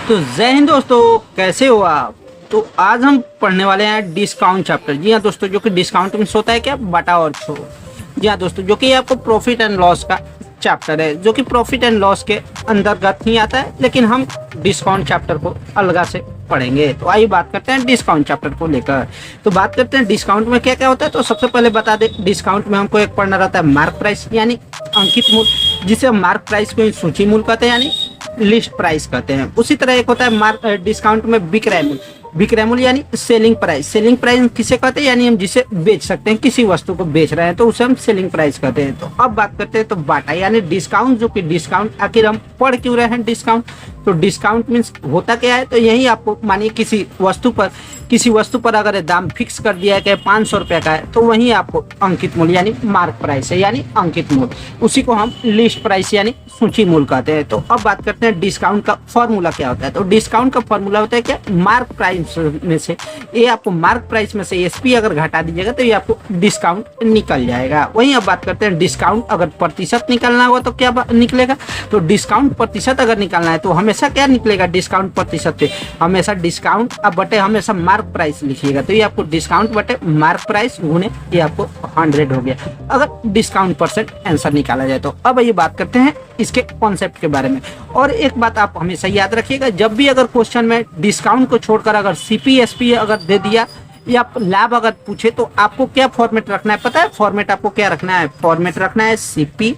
तो जय हिंद दोस्तों, कैसे हो आप। तो आज हम पढ़ने वाले हैं डिस्काउंट चैप्टर। जी हाँ दोस्तों, जो कि डिस्काउंट मीन्स होता है क्या, बटा और छोड़। जी हाँ दोस्तों, जो कि आपको प्रॉफिट एंड लॉस का चैप्टर है, जो कि प्रॉफिट एंड लॉस के अंतर्गत ही आता है, लेकिन हम डिस्काउंट चैप्टर को अलग से पढ़ेंगे। तो आइए बात करते हैं डिस्काउंट चैप्टर को लेकर। तो बात करते हैं डिस्काउंट में क्या क्या होता है। तो सबसे पहले बता दें, डिस्काउंट में हमको एक पढ़ना रहता है मार्क प्राइस, यानी अंकित मूल्य, जिसे हम मार्क प्राइस को सूची मूल्य कहते हैं, यानी लिस्ट प्राइस कहते हैं। उसी तरह एक होता है मार्क डिस्काउंट में विक्रय मूल्य। विक्रय मूल्य यानी सेलिंग प्राइस। सेलिंग प्राइस किसे कहते हैं, यानी हम जिसे बेच सकते हैं, किसी वस्तु को बेच रहे हैं तो उसे हम सेलिंग प्राइस कहते हैं। तो अब बात करते हैं तो बाटा यानी डिस्काउंट, जो कि डिस्काउंट आखिर हम पढ़ क्यों रहे हैं डिस्काउंट। तो डिस्काउंट मीन्स होता क्या है, तो यही आपको मानिए किसी वस्तु पर अगर दाम फिक्स कर दिया है कि 500 रुपये का है, तो वहीं आपको अंकित मूल्य यानी मार्क प्राइस है, यानी अंकित मूल्य, उसी को हम लिस्ट प्राइस यानी सूची मूल्य कहते हैं। तो अब बात करते हैं डिस्काउंट का फॉर्मूला क्या होता है। तो डिस्काउंट का फॉर्मूला होता है क्या, मार्क प्राइस में से ये आपको मार्क प्राइस में से एसपी अगर घटा दीजिएगा तो ये आपको डिस्काउंट निकल जाएगा। वहीं अब बात करते हैं डिस्काउंट अगर प्रतिशत निकालना होगा तो क्या निकलेगा। तो डिस्काउंट प्रतिशत अगर निकालना है तो हमेशा क्या निकलेगा, डिस्काउंट प्रतिशत पे हमेशा डिस्काउंट अब बटे हमेशा मार्क प्राइस लिखिएगा। तो ये आपको डिस्काउंट बटे मार्क प्राइस गुने ये आपको 100 हो गया, अगर डिस्काउंट परसेंट आंसर निकाला जाए तो। अब ये बात करते हैं इसके कॉन्सेप्ट के बारे में। और एक बात आप हमेशा याद रखिएगा, जब भी अगर क्वेश्चन में डिस्काउंट को छोड़कर अगर सीपीएसपी अगर दे दिया या लाभ अगर पूछे तो आपको क्या फॉर्मेट रखना है, पता है फॉर्मेट आपको क्या रखना है। फॉर्मेट रखना है सीपी,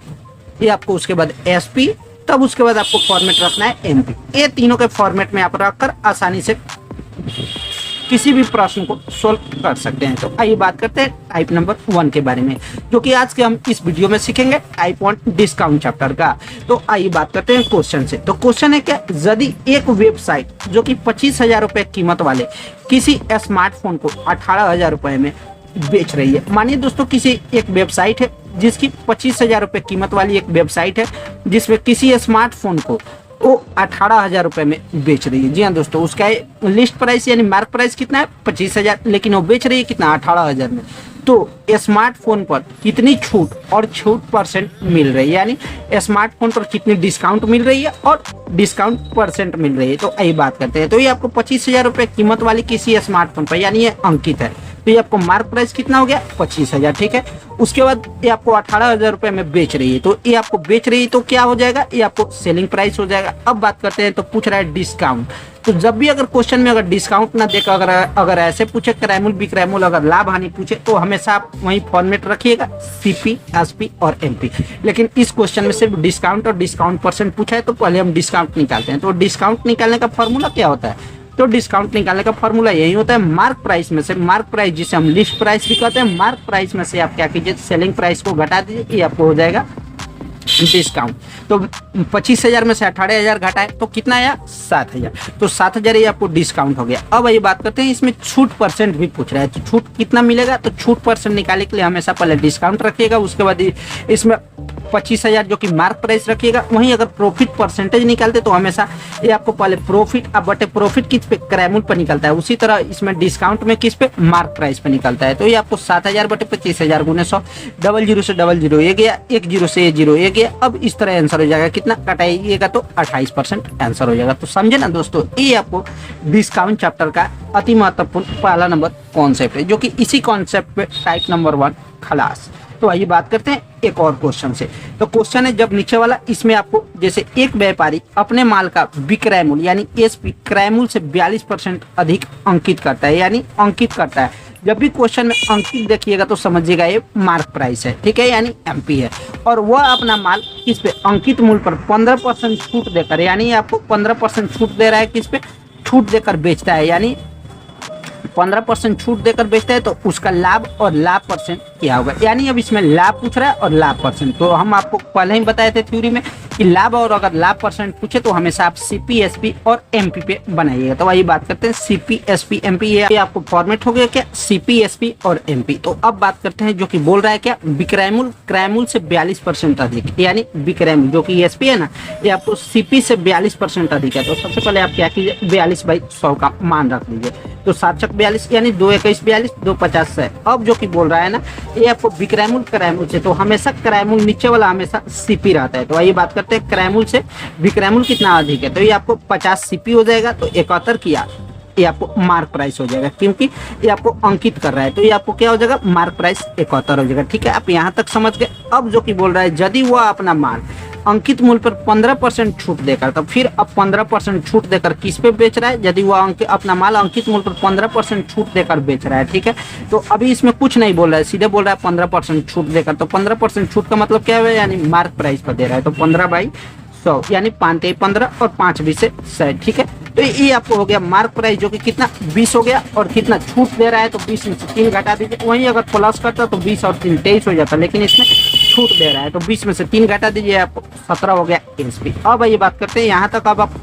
ये आपको उसके बाद एसपी, तब उसके बाद आपको फॉर्मेट रखना है एमपी। ये तीनों के फॉर्मेट में आप रखकर आसानी से किसी भी प्रश्न को सोल्व कर सकते हैं। तो आइए बात करते हैं टाइप नंबर 1 के बारे में, जो कि आज के हम इस वीडियो में सीखेंगे टाइप 1 डिस्काउंट चैप्टर का। तो आइए बात करते हैं क्वेश्चन से। तो क्वेश्चन है क्या, यदि एक वेबसाइट जो कि 25,000 रुपए कीमत वाले किसी स्मार्टफोन को 18,000 रुपए में बेच रही है। मानिए दोस्तों, किसी एक वेबसाइट है जिसकी 25,000 रुपए कीमत वाली एक वेबसाइट है, जिसमें किसी स्मार्टफोन को वो 18,000 रुपए में बेच रही है। जी हाँ दोस्तों, उसका लिस्ट प्राइस यानी मार्क प्राइस कितना है 25,000, लेकिन वो बेच रही है कितना 18,000 में। तो स्मार्टफोन पर कितनी छूट और छूट परसेंट मिल रही है, यानी स्मार्टफोन पर कितनी डिस्काउंट मिल रही है और डिस्काउंट परसेंट मिल रही है। तो यही बात करते हैं। तो ये आपको 25,000 रुपए कीमत वाली किसी स्मार्टफोन पर, यानी ये अंकित है, तो ये आपको मार्क प्राइस कितना हो गया 25,000, ठीक है। उसके बाद ये आपको 18,000 रुपए में बेच रही है, तो ये आपको बेच रही है तो क्या हो जाएगा, ये आपको सेलिंग प्राइस हो जाएगा। अब बात करते हैं, तो पूछ रहा है डिस्काउंट। तो जब भी अगर क्वेश्चन में अगर डिस्काउंट ना देकर अगर ऐसे पूछे क्रय मूल्य विक्रय मूल्य अगर लाभ हानि पूछे, तो हमेशा आप वही फॉर्मेट रखिएगा सीपी एसपी और एमपी। लेकिन इस क्वेश्चन में सिर्फ डिस्काउंट और डिस्काउंट परसेंट पूछा है, तो पहले हम डिस्काउंट निकालते हैं। तो डिस्काउंट निकालने का फॉर्मूला क्या होता है, तो डिस्काउंट निकालने का फॉर्मूला यही होता है, मार्क प्राइस में से मार्क प्राइस, जिसे हम लिस्ट प्राइस भी कहते हैं, मार्क प्राइस में से आप क्या कीजिए, सेलिंग प्राइस को घटा दीजिए, ये आपको हो जाएगा डिस्काउंट। तो 25,000 में से 18,000 घटाए तो कितना आया 7,000, तो 7,000 ये आपको डिस्काउंट हो गया। अब ये बात करते हैं, इसमें छूट परसेंट भी पूछ रहा है, तो छूट कितना मिलेगा। तो छूट परसेंट निकालने के लिए हमेशा पहले डिस्काउंट रखिएगा, उसके बाद इसमें 25,000 जो कि मार्क प्राइस रखिएगा। वहीं अगर प्रॉफिट परसेंटेज निकालते तो हमेशा ये आपको पहले प्रॉफिट अब बटे प्रॉफिट किस पे, क्रय मूल्य पर निकलता है, उसी तरह इसमें डिस्काउंट में किस पे, मार्क प्राइस पे निकलता है। तो ये आपको 7,000 बटे 25,000 गुने 100, 00 से 00 ये गया, 10 से 0 ये गया। अब इस तरह आंसर हो जाएगा, कितना कटाइएगा तो 28% आंसर हो जाएगा। तो समझे ना दोस्तों, ये आपको डिस्काउंट चैप्टर का अति महत्वपूर्ण पहला नंबर कॉन्सेप्ट है, जो कि इसी कॉन्सेप्ट पे टाइप नंबर 1 खलास। तो आइए बात करते हैं एक और क्वेश्चन से। तो क्वेश्चन है जब नीचे वाला, इसमें आपको जैसे एक व्यापारी अपने माल का विक्रय मूल्य यानी एसपी क्रय मूल्य से 42% अधिक अंकित करता है, यानी अंकित करता है। जब भी क्वेश्चन में अंकित देखिएगा तो समझिएगा ये मार्क प्राइस है, ठीक है, यानी एमपी है। और वह अपना माल किस पे, अंकित मूल्य पर 15% छूट देकर, यानी आपको 15% छूट दे रहा है, किस पे, छूट देकर बेचता है, यानी 15% छूट देकर बेचता है। तो उसका लाभ और लाभ परसेंट क्या होगा, यानी अब इसमें लाभ पूछ रहा है और लाभ परसेंट। तो हम आपको पहले ही बताए थे थ्योरी में कि लाभ और अगर लाभ परसेंट पूछे तो हमेशा आप सीपी एसपी और एमपी पे बनाइएगा। तो वही बात करते हैं सीपी एसपी एमपी, ये आपको फॉर्मेट हो गया क्या, सीपी एसपी और एमपी। तो अब बात करते हैं, जो कि बोल रहा है क्या, विक्रय मूल्य क्रय मूल्य से 42% अधिक, यानी विक्रय मूल्य जो कि एसपी है ना, ये आपको सीपी से 42% अधिक है। तो सबसे पहले आप क्या कीजिए, 42/100 का मान रख लीजिए। तो 7 छक 42 यानी 2 21 42, 2 50 है। अब जो कि बोल रहा है ना, ये आपको विक्रय मूल्य क्रय मूल्य से, तो हमेशा क्रय मूल्य नीचे वाला हमेशा सीपी रहता है। तो आइए बात करते करते हैं क्रैमुल से विक्रैमुल कितना अधिक है, तो ये आपको 50 सीपी हो जाएगा। तो 71 किया, ये आपको मार्क प्राइस हो जाएगा, क्योंकि ये आपको अंकित कर रहा है। तो ये आपको क्या हो जाएगा, मार्क प्राइस 71 हो जाएगा। ठीक है, आप यहाँ तक समझ गए। अब जो कि बोल रहा है यदि वह अपना माल अंकित मूल्य पर 15% छूट देकर, तो फिर अब 15% छूट देकर किस पे बेच रहा है, यदि वह अपना माल अंकित मूल्य पर 15% छूट देकर बेच रहा है। ठीक है, तो अभी इसमें कुछ नहीं बोल रहा है, सीधे बोल रहा है 15% छूट देकर। तो 15% छूट का मतलब क्या है, यानी मार्क प्राइस पर दे रहा है। तो 15/100 यानी 5×15 और 5×20 ठीक है। तो ये आपको हो गया मार्क प्राइस, जो कि कितना 20 हो गया, और कितना छूट दे रहा है तो 20 में से 3 घटा दीजिए। वहीं अगर प्लस करता तो 20 और 3 23 हो जाता, लेकिन इसमें छूट दे रहा है तो 20 में से 3 घटा दीजिए, आपको 17 हो गया एसपी। अब ये बात करते हैं, यहाँ तक अब आप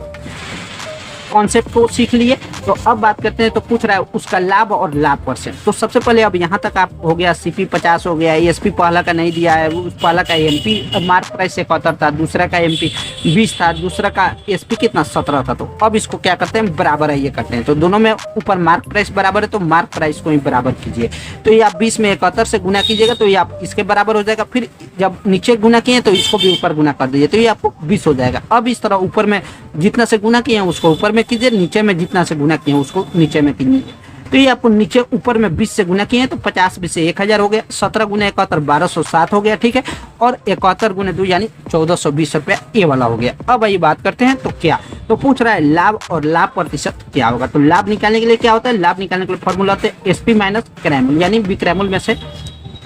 कॉन्सेप्ट को सीख लिए। तो अब बात करते हैं, तो पूछ रहा है उसका लाभ और लाभ परसेंट। तो सबसे पहले अब यहाँ तक आप हो गया सीपी 50 हो गया, एसपी पहला का नहीं दिया है, उस पहला का एमपी मार्क प्राइस 71 था, दूसरा का एमपी 20 था, दूसरा का एसपी कितना 17 था। तो अब इसको क्या करते हैं, बराबर है ये करते हैं। तो दोनों में ऊपर मार्क प्राइस बराबर है, तो मार्क प्राइस को ही बराबर कीजिए। तो ये आप 20 में 71 से गुना कीजिएगा, तो ये आप इसके बराबर हो जाएगा। फिर जब नीचे गुना किए तो इसको भी ऊपर गुना कर दीजिए, तो ये आपको 20 हो जाएगा। अब इस तरह ऊपर में जितना से गुना किए हैं उसको ऊपर में कीजिए, नीचे में जितना से गुना किए हैं उसको नीचे में कीजिए। तो ये आपको नीचे ऊपर में 20 से गुना किए हैं, तो 50 20 से 1000 हो गया, 17 गुना 71 1207 हो गया। ठीक है, और 71 गुना 2 यानी 1420 रुपया ये वाला हो गया। अब ये बात करते हैं, तो क्या तो पूछ रहा है लाभ और लाभ प्रतिशत क्या होगा। तो लाभ निकालने के लिए क्या होता है, लाभ निकालने के लिए फॉर्मूला होता है एसपी माइनस क्रैमुल, यानी विक्रैमुल में से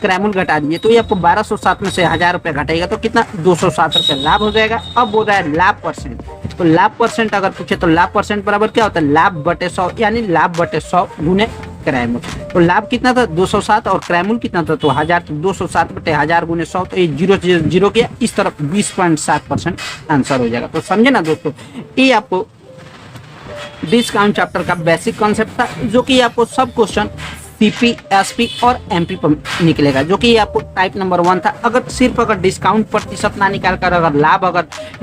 क्रैमुल घटा दीजिए। तो ये आपको 1207 में से 1000 रुपये घटेगा, तो कितना 207 रुपये लाभ हो जाएगा। अब बोल रहा है लाभ परसेंट। तो लाभ परसेंट अगर पूछे तो लाभ परसेंट बराबर क्या होता है, लाभ बटे 100, यानी लाभ बटे 100 गुने क्रैमुल। तो लाभ कितना था 207 और क्रैमुल कितना था तो 1000, तो 207 बटे 1000 गुने 100, तो ये 0 0 किया, इस तरफ 20.7% आंसर हो जाएगा। तो समझे ना दोस्तों, ये आपको डिस्काउंट चैप्टर का बेसिक कॉन्सेप्ट था, जो कि आपको सब क्वेश्चन सीपी, एसपी और एमपी पर निकलेगा, जो कि आपको टाइप नंबर 1 था। अगर सिर्फ अगर डिस्काउंट प्रतिशत ना निकाल कर अगर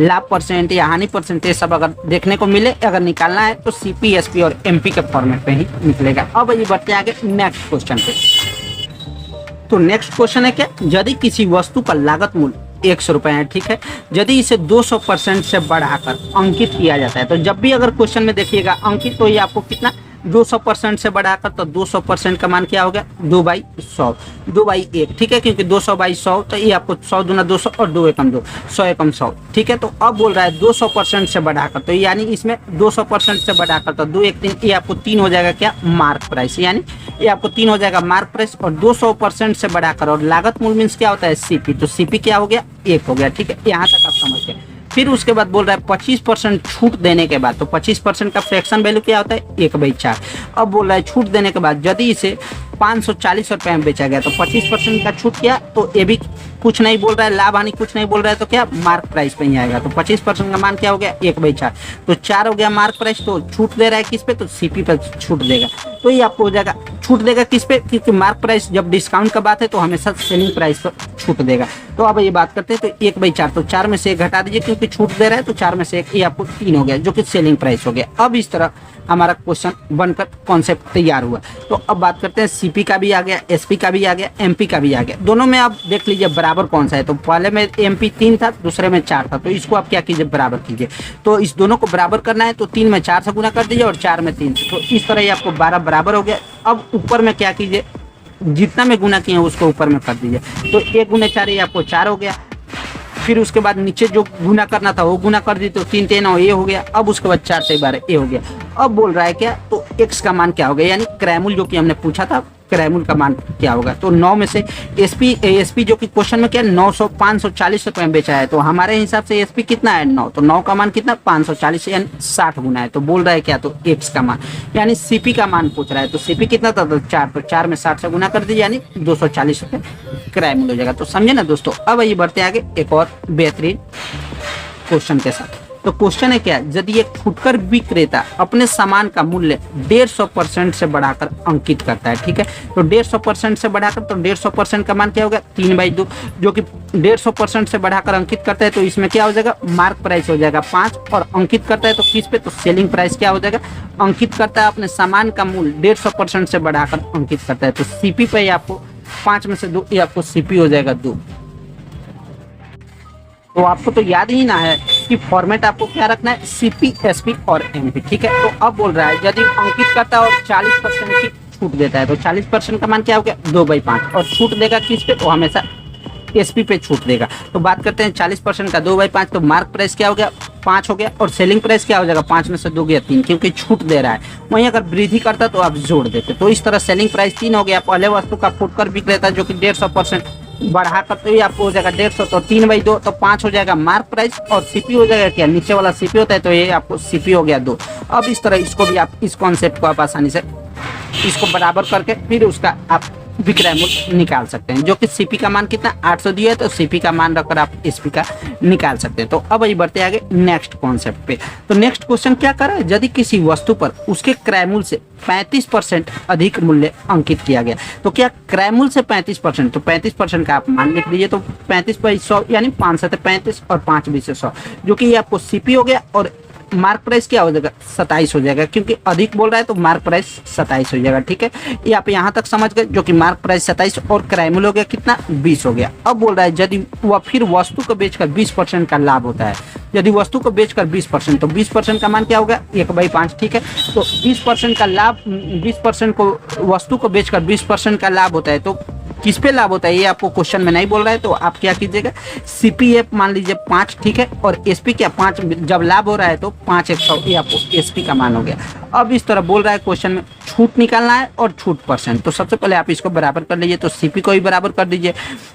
लाभ परसेंट या हानि परसेंट ये सब अगर देखने को मिले, अगर निकालना है तो सीपी, एसपी और एमपी के फॉर्मेट पे ही निकलेगा। अब ये बढ़ते आगे नेक्स्ट क्वेश्चन पे। तो नेक्स्ट क्वेश्चन है क्या, यदि किसी वस्तु का लागत मूल्य 100 रुपए है, ठीक है, यदि इसे 200% से बढ़ाकर अंकित किया जाता है। तो जब भी अगर क्वेश्चन में देखिएगा अंकित, तो ये आपको कितना 200% से बढ़ाकर, तो 200% का मान क्या हो गया 2/100, 2/1, ठीक है, क्योंकि 200/100 तो ये आपको 100 दूना 200 और 2 एकम 2, 100 एकम 100, ठीक है। तो अब बोल रहा है 200% से बढ़ाकर, तो यानी इसमें 200% से बढ़ाकर, तो 2 1 3, ये आपको 3 हो जाएगा क्या मार्क प्राइस, यानी ये आपको 3 हो जाएगा मार्क प्राइस। और 200% से बढ़ाकर, और लागत मूल्य मीन्स क्या होता है सीपी, तो सीपी क्या हो गया 1 हो गया, ठीक है, यहाँ तक आप समझ गए। फिर उसके बाद बोल रहा है 25% छूट देने के बाद, तो 25% का फ्रैक्शन वैल्यू क्या होता है 1/4। अब बोल रहा है छूट देने के बाद यदि इसे 540 रुपये में बेचा गया, तो 25% का छूट किया, तो ये भी कुछ नहीं बोल रहा है, लाभ हानि कुछ नहीं बोल रहा है, तो क्या मार्क प्राइस पे ही आएगा। तो 25% का मान क्या हो गया 1/4, तो 4 हो गया मार्क प्राइस। तो छूट दे रहा है किस पे, तो सीपी पे छूट देगा, तो ये आपको हो जाएगा छूट देगा किस पे, क्योंकि मार्क प्राइस जब डिस्काउंट का बात है तो हमेशा सेलिंग प्राइस पर छूट देगा। तो अब ये बात करते हैं, तो 1/4, तो 4 में से 1 घटा दीजिए, क्योंकि छूट दे रहा है, तो 4 में से 1 ये आपको 3 हो गया, जो कि सेलिंग प्राइस हो गया। अब इस तरह हमारा क्वेश्चन बनकर कॉन्सेप्ट तैयार हुआ। तो अब बात करते हैं सीपी का भी आ गया, एसपी का भी आ गया, एमपी का भी आ गया। दोनों में आप देख लीजिए बराबर कौन सा है। तो पहले में एमपी 3 था, दूसरे में 4 था, तो इसको आप क्या कीजिए बराबर कीजिए। तो इस दोनों को बराबर करना है, तो 3 में 4 से गुना कर दीजिए और 4 में 3 से, तो इस तरह ये आपको 12 बराबर हो गया। अब ऊपर में क्या कीजिए, जितना में गुना किए हैं उसको ऊपर में कर दीजिए, तो 1 गुना 4 ये आपको 4 हो गया। फिर उसके बाद नीचे जो गुना करना था वो गुना कर दी, तो 3 3 ये हो गया। अब उसके बाद 4 से 12 ये हो गया। अब बोल रहा है क्या, तो x का मान क्या हो गया, यानी क्रैमुल जो कि हमने पूछा था, क्रैमुल का मान क्या होगा। तो 9 में से एसपी जो कि क्वेश्चन में क्या 900 540 रुपये में बेचा है, तो हमारे हिसाब से एसपी कितना है 9, तो 9 का मान कितना 540 यानी 60 गुना है। तो बोल रहा है क्या, तो x का मान, यानी सीपी का मान पूछ रहा है। तो सीपी कितना था, तो 4, तो 4 में 60 से गुना कर दीजिए, यानी 240 रुपये क्रैमुल हो जाएगा। तो समझे ना दोस्तों। अब ये बढ़ते आगे एक और बेहतरीन क्वेश्चन के साथ। तो क्वेश्चन है क्या, यदि एक फुटकर विक्रेता अपने सामान का मूल्य 150% से बढ़ाकर अंकित करता है, ठीक है, तो 150% से बढ़ाकर, तो 150% का मान क्या होगा 3/2, जो कि 150% से बढ़ाकर अंकित करता है, तो इसमें क्या हो जाएगा मार्क प्राइस हो जाएगा 5, और अंकित करता है तो किस पे, तो सेलिंग प्राइस क्या हो जाएगा, अंकित करता है अपने सामान का मूल्य 150% से बढ़ाकर अंकित करता है, तो सीपी पे आपको 5 में से 2 ये आपको सीपी हो जाएगा 2। तो आपको तो याद ही ना है कि फॉर्मेट आपको क्या रखना है, सीपी, एसपी और एमपी, ठीक है। तो अब बोल रहा है यदि अंकित करता है और 40% की छूट देता है तो 40% का मान क्या हो गया, 2/5, और छूट देगा किस पे, तो हमेशा एसपी पे छूट देगा। तो बात करते हैं 40% का 2/5, तो मार्क प्राइस क्या हो गया, 5 हो गया, और सेलिंग प्राइस क्या हो जाएगा, 5 में से 2 गया 3, क्योंकि छूट दे रहा है। वहीं अगर वृद्धि करता तो आप जोड़ देते। तो इस तरह सेलिंग प्राइस 3 हो गया, पहले वस्तु का फुटकर बिक रहता है जो कि 150% बढ़ाकर तो ये आपको हो जाएगा 150, तो 3/2 तो 5 हो जाएगा मार्क प्राइस, और सीपी हो जाएगा क्या, नीचे वाला सीपी होता है तो ये आपको सीपी हो गया 2। अब इस तरह इसको भी आप इस कॉन्सेप्ट को आप आसानी से इसको बराबर करके फिर उसका आप विक्रय मूल्य निकाल सकते हैं, जो कि सीपी का मान कितना 800 दिया है, तो सीपी का मान रखकर आप एसपी का निकाल सकते हैं। तो अब वही बढ़ते आगे नेक्स्ट कॉन्सेप्ट पे। तो नेक्स्ट क्वेश्चन क्या कर रहा है, यदि किसी वस्तु पर उसके क्रय मूल्य से 35% अधिक मूल्य अंकित किया गया, तो क्या क्रय मूल्य से 35%, तो 35% का आप मान लिख लीजिए। तो 35/100 यानी 5 7 35 और 5 20 100, जो कि ये आपको सीपी हो गया, और मार्क प्राइस क्या हो जाएगा, 27 हो जाएगा, क्योंकि अधिक बोल रहा है तो मार्क प्राइस 27 हो जाएगा, ठीक है। ये आप यहाँ तक समझ गए, जो कि मार्क प्राइस 27 और क्रय मूल्य हो गया कितना, 20 हो गया। अब बोल रहा है यदि वह फिर वस्तु को बेचकर 20% का लाभ होता है, यदि वस्तु को बेचकर 20%, तो 20% का मान क्या होगा, 1/5, ठीक है। तो 20% का लाभ, 20% को वस्तु को बेचकर 20% का लाभ होता है, तो किस पे लाभ होता है ये आपको क्वेश्चन में नहीं बोल रहा है, तो आप क्या कीजिएगा, सीपीएफ मान लीजिए 5, ठीक है, और एसपी क्या 5, जब लाभ हो रहा है तो 5/100 ये आपको एसपी का मान हो गया। अब इस तरह बोल रहा है क्वेश्चन में छूट निकालना है और छूट परसेंट, तो सबसे पहले आप इसको बराबर कर लीजिए। तो सीपी को भी बराबर कर दीजिए,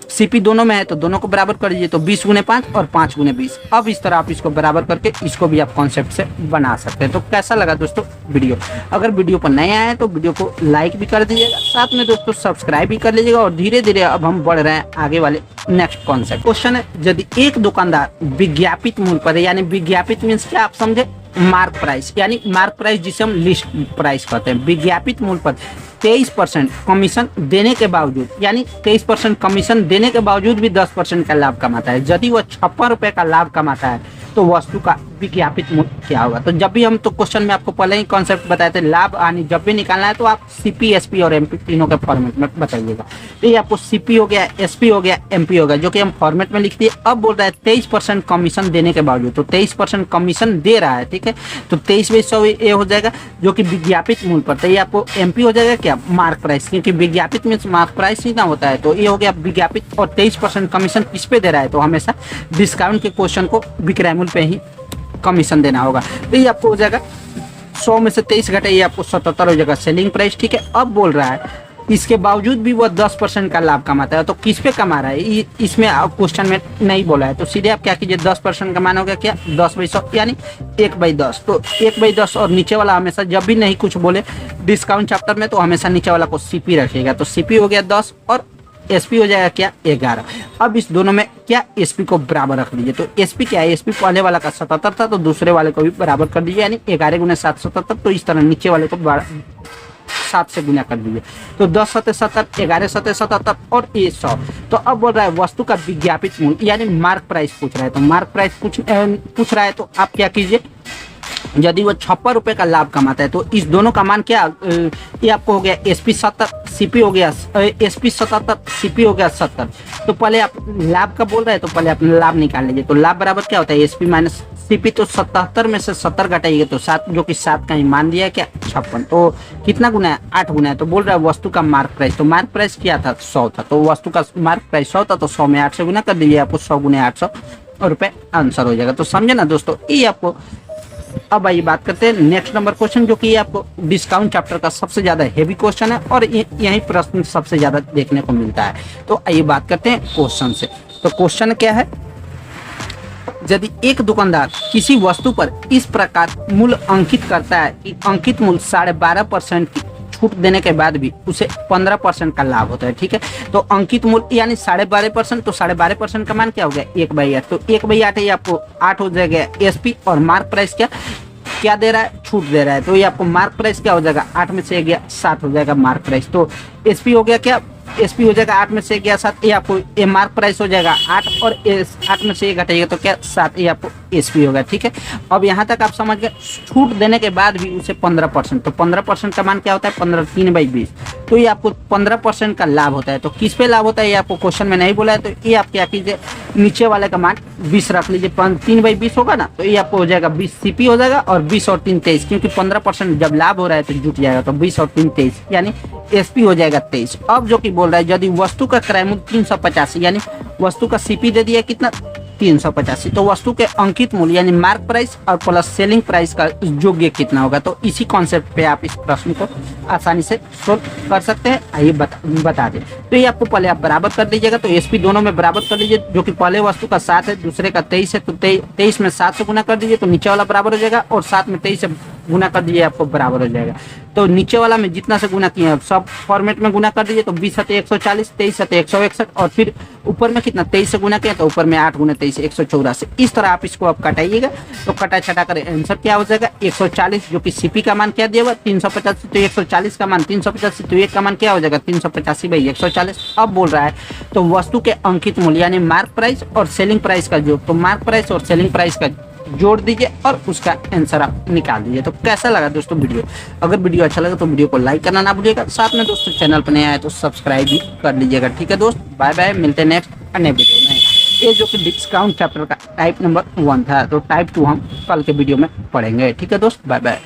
सीपी दोनों में है तो दोनों को बराबर कर दीजिए, तो 20 × 5 और 5 × 20। अब इस तरह आप इसको बराबर करके इसको भी आप कॉन्सेप्ट से बना सकते हैं। तो कैसा लगा दोस्तों वीडियो, अगर वीडियो पर नए आए तो वीडियो को लाइक भी कर दीजिएगा, साथ में दोस्तों सब्सक्राइब भी कर लीजिएगा। और धीरे धीरे अब हम बढ़ रहे हैं आगे वाले नेक्स्ट कॉन्सेप्ट। क्वेश्चन है, यदि एक दुकानदार विज्ञापित मूल्य पर, यानी विज्ञापित मीन्स क्या आप समझे, मार्क प्राइस, यानी मार्क प्राइस जिसे हम लिस्ट प्राइस कहते हैं, विज्ञापित मूल्य पर 23% कमीशन देने के बावजूद, यानी 23% कमीशन देने के बावजूद भी 10% का लाभ कमाता है, यदि वह 56 रुपए का लाभ कमाता है तो वस्तु का विज्ञापित मूल्य क्या होगा। तो जब भी हम तो क्वेश्चन में आपको पहले ही कॉन्सेप्ट बताए थे, लाभ हानि जब भी निकालना है तो आप सीपी, एसपी और एमपी तीनों के फॉर्मेट में बताइएगा। तो ये आपको सीपी हो गया, एसपी हो गया, एमपी हो गया, जो कि हम फॉर्मेट में लिख दिए। अब बोल रहा है 23% कमीशन देने के बावजूद, तो 23% कमीशन दे रहा है, ठीक है। तो 23/100 ये हो जाएगा जो कि विज्ञापित मूल्य पर, तो ये आपको एमपी हो जाएगा क्या, मार्क प्राइस, क्योंकि विज्ञापित मीन्स मार्क प्राइस ही ना होता है। तो ये हो गया विज्ञापित, और 23% कमीशन किस पे दे रहा है, तो हमेशा डिस्काउंट के क्वेश्चन को विक्रय मूल्य पे ही कमीशन देना होगा। तो ये आपको हो जाएगा 100 में से 23 घटे, ये आपको 77 हो जाएगा सेलिंग प्राइस, ठीक है। अब बोल रहा है इसके बावजूद भी वह 10% का लाभ कमाता है, तो किस पे कमा रहा है इसमें क्वेश्चन में नहीं बोला है। तो सीधे आप क्या कीजिए, 10% का मान हो गया क्या, 10/100 यानी 1/10। तो 1/10, और नीचे वाला हमेशा जब भी नहीं कुछ बोले डिस्काउंट चैप्टर में तो हमेशा नीचे वाला को सीपी रखिएगा। तो सीपी हो गया 10 और एसपी हो जाएगा क्या, 11। अब इस दोनों में क्या, एसपी को बराबर रख लीजिए। तो एसपी क्या है, एसपी पहले वाला का 77 था तो दूसरे वाले को भी बराबर कर दीजिए, यानी 11 × 7 77। तो इस तरह नीचे वाले को 7 से गुना कर दीजिए। तो 10 7 70, 11 7 77 और ये 100। तो अब बोल रहा है वस्तु का विज्ञापित मूल्य, यानी मार्क प्राइस पूछ रहा है। तो मार्क प्राइस पूछ रहा है तो आप क्या कीजिए, यदि वो 56 रुपए का लाभ कमाता है तो इस दोनों का मान क्या, ये आपको हो गया एसपी 70, सीपी हो गया एसपी 77, सीपी हो गया 70। तो पहले आप लाभ का बोल रहे हैं तो पहले आप लाभ निकाल लीजिए। तो लाभ बराबर क्या होता है, एसपी माइनस सीपी। तो 77 में से 70 घटाइए तो 7, जो कि 7 का ही मान दिया है क्या, 56। तो कितना गुना है, 8 गुना है। तो बोल रहा है वस्तु का मार्क प्राइस, तो मार्क प्राइस क्या था, 100 था। तो वस्तु का मार्क प्राइस 100 था, तो 100 में 8 से गुना कर दीजिए, आपको 100 × 800 रुपए आंसर हो जाएगा। तो समझे ना दोस्तों, ये आपको। अब आइए बात करते हैं नेक्स्ट नंबर क्वेश्चन, जो कि आपको डिस्काउंट चैप्टर का सबसे ज्यादा हेवी क्वेश्चन है और यही प्रश्न सबसे ज्यादा देखने को मिलता है। तो आइए बात करते हैं क्वेश्चन से। तो क्वेश्चन क्या है, यदि एक दुकानदार किसी वस्तु पर इस प्रकार मूल्य अंकित करता है कि अंकित मूल्य 12.5% की छूट देने के बाद भी उसे 15% का लाभ होता है, ठीक है। तो अंकित मूल्य यानी 12.5%, तो 12.5% का मान क्या हो गया, 1/8। तो 1/8 ये आपको 8 हो जाएगा एसपी, और मार्क प्राइस क्या दे रहा है, छूट दे रहा है। तो ये आपको मार्क प्राइस क्या हो जाएगा, 8 में से गया 7 हो जाएगा मार्क प्राइस। तो एसपी हो गया क्या, एसपी हो जाएगा 8 में से गया 7, ये आपको ये मार्क प्राइस हो जाएगा 8, और 8 में से ये घटाइएगा तो क्या 7, ये आपको एसपी होगा, ठीक है। अब यहाँ तक आप समझ गए। छूट देने के बाद भी उसे 15%, तो 15% का मान क्या होता है, 15 3/20। तो ये आपको 15% का लाभ होता है। तो किस पे लाभ होता है ये आपको क्वेश्चन में नहीं बोला है, तो ये आप क्या कीजिए, नीचे वाले का मान 20 रख लीजिए, 3/20 होगा ना, तो ये आपको हो जाएगा 20 सीपी हो जाएगा, और 20 और 3 23, क्योंकि 15% जब लाभ हो रहा है तो जुट जाएगा, तो 20 और 3 23 यानी एसपी हो जाएगा 23। अब जो कि बोल रहा है यदि वस्तु का क्रय मूल्य 385, यानी वस्तु का सीपी दे दिया कितना 385, तो वस्तु के अंकित मूल्य यानी मार्क प्राइस और प्लस सेलिंग प्राइस का योग्य कितना होगा। तो इसी कॉन्सेप्ट पे आप इस प्रश्न को आसानी से सोल्व कर सकते हैं। आइए बता दें। तो ये आपको पहले आप बराबर कर दीजिएगा, तो एसपी दोनों में बराबर कर दीजिए, जो कि पहले वस्तु का 7 है, दूसरे का 23 है, तो 23 में 7 से गुना कर दीजिए, तो नीचे वाला बराबर हो जाएगा, और 7 में 23 से गुना कर दीजिए, आपको बराबर हो जाएगा। तो नीचे वाला में जितना से गुना किए सब फॉर्मेट में गुना कर दीजिए, तो 20 सते 140, 23 सते 161, और फिर ऊपर में कितना 23 से गुना किया, तो ऊपर में 8 गुना 23 184। इस तरह आप इसको आप कटाइएगा, तो कटा छटा कर आंसर क्या हो जाएगा 140, जो कि सीपी का मान क्या दिया हुआ 385, तो 140 का मान 385, तो एक का मान क्या हो जाएगा 385/140। अब बोल रहा है तो वस्तु के अंकित मूल्य यानी मार्क प्राइस और सेलिंग प्राइस का जो, तो मार्क प्राइस और सेलिंग प्राइस का जोड़ दीजिए और उसका आंसर आप निकाल दीजिए। तो कैसा लगा दोस्तों वीडियो? अगर वीडियो अच्छा लगा तो वीडियो को लाइक करना ना भूलिएगा, साथ में दोस्तों चैनल पर नया आए तो सब्सक्राइब भी कर लीजिएगा। ठीक है दोस्त, बाय बाय, मिलते हैं नेक्स्ट अन्य वीडियो में। ये जो कि डिस्काउंट चैप्टर का टाइप नंबर 1 था, तो टाइप 2 हम कल के वीडियो में पढ़ेंगे। ठीक है दोस्त, बाय बाय।